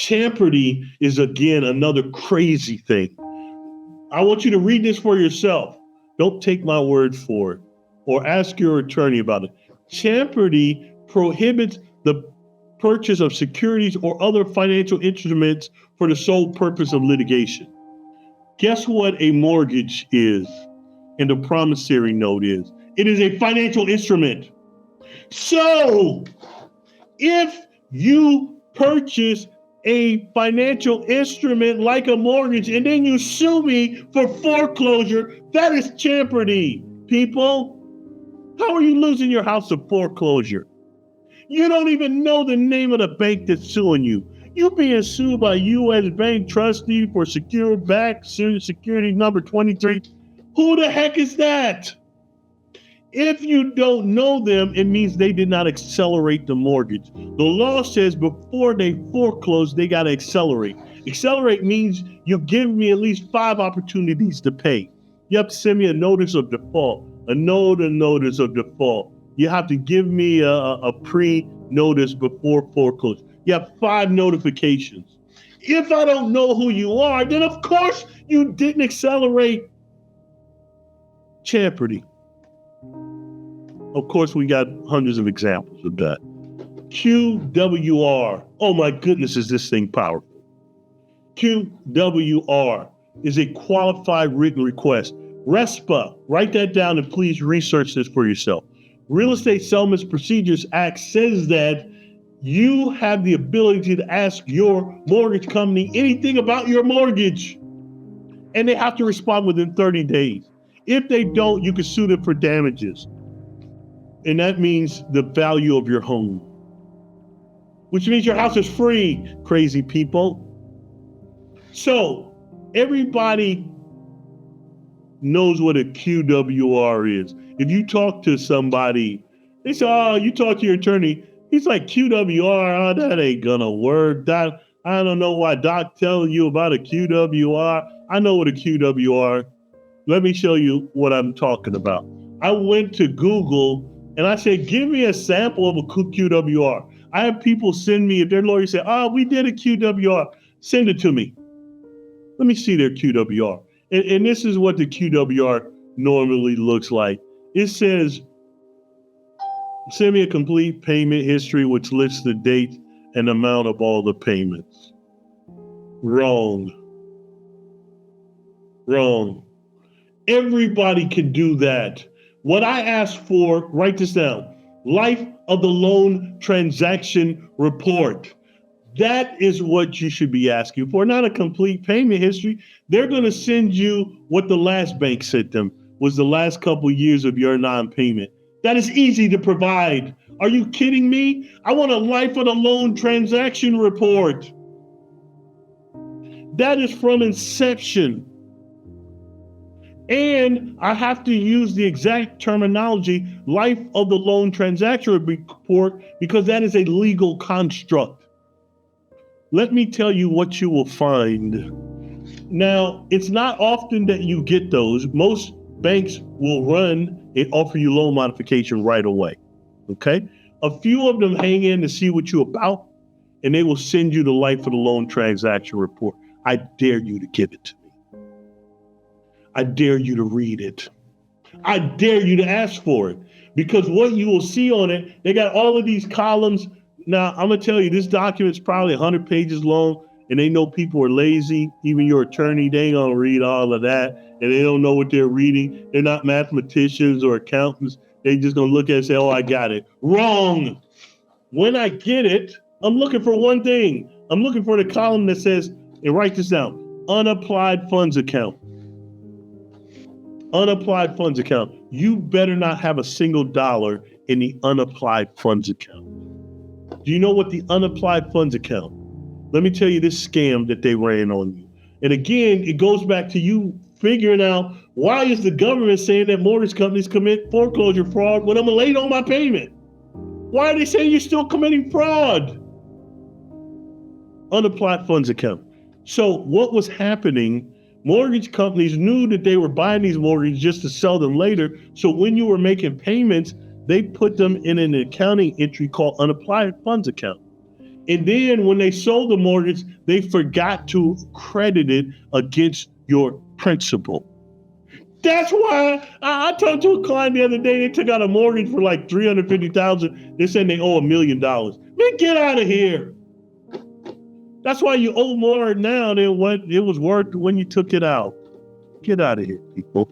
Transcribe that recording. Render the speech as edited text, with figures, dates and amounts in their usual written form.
Champerty is, again, another crazy thing. I want you to read this for yourself. Don't take my word for it or ask your attorney about it. Champerty prohibits the purchase of securities or other financial instruments for the sole purpose of litigation. Guess what a mortgage is and the promissory note is? It is a financial instrument. So if you purchase a financial instrument like a mortgage and then you sue me for foreclosure, that is Champerty, people. How are you losing your house to foreclosure? You don't even know the name of the bank that's suing you. You're being sued by U.S. Bank trustee for secured back security number 23. Who the heck is that? If you don't know them, it means they did not accelerate the mortgage. The law says before they foreclose, they got to accelerate. Accelerate means you give me at least 5 opportunities to pay. You have to send me a notice of default, a notice of default. You have to give me a pre-notice before foreclosure. You have 5 notifications. If I don't know who you are, then of course you didn't accelerate. Champerty. Of course, we got hundreds of examples of that. QWR. Oh my goodness, is this thing powerful. QWR is a qualified written request. RESPA, write that down and please research this for yourself. Real Estate Settlements Procedures Act says that you have the ability to ask your mortgage company anything about your mortgage, and they have to respond within 30 days. If they don't, you can sue them for damages. And that means the value of your home, which means your house is free, crazy people. So everybody knows what a QWR is. If you talk to somebody, they say, oh, you talk to your attorney. He's like, QWR, oh, that ain't gonna work. I don't know why Doc telling you about a QWR. I know what a QWR. Let me show you what I'm talking about. I went to Google and I said, give me a sample of a QWR. I have people send me, if their lawyer say, oh, we did a QWR, send it to me. Let me see their QWR. And this is what the QWR normally looks like. It says, send me a complete payment history, which lists the date and amount of all the payments. Wrong. Everybody can do that. What I asked for, write this down, life of the loan transaction report. That is what you should be asking for, not a complete payment history. They're going to send you what the last bank sent them, was the last couple years of your non-payment. That is easy to provide. Are you kidding me? I want a life of the loan transaction report. That is from inception. And I have to use the exact terminology, life of the loan transaction report, because that is a legal construct. Let me tell you what you will find. Now, it's not often that you get those. Most banks will run and offer you loan modification right away, okay? A few of them hang in to see what you're about, and they will send you the life of the loan transaction report. I dare you to give it to me. I dare you to read it. I dare you to ask for it, because what you will see on it, they got all of these columns. Now, I'm going to tell you, this document's probably 100 pages long, and they know people are lazy. Even your attorney, they ain't going to read all of that, and they don't know what they're reading. They're not mathematicians or accountants. They just going to look at it and say, oh, I got it. Wrong. When I get it, I'm looking for one thing. I'm looking for the column that says, and write this down, unapplied funds account. Unapplied funds account. You better not have a single dollar in the unapplied funds account. Do you know what the unapplied funds account? Let me tell you this scam that they ran on you. And again, it goes back to you figuring out, why is the government saying that mortgage companies commit foreclosure fraud when I'm late on my payment? Why are they saying you're still committing fraud? Unapplied funds account. So what was happening, mortgage companies knew that they were buying these mortgages just to sell them later. So when you were making payments, they put them in an accounting entry called unapplied funds account. And then when they sold the mortgage, they forgot to credit it against your principal. That's why I talked to a client the other day. They took out a mortgage for like $350,000. They're saying they owe $1 million. Man, get out of here. That's why you owe more now than what it was worth when you took it out. Get out of here, people.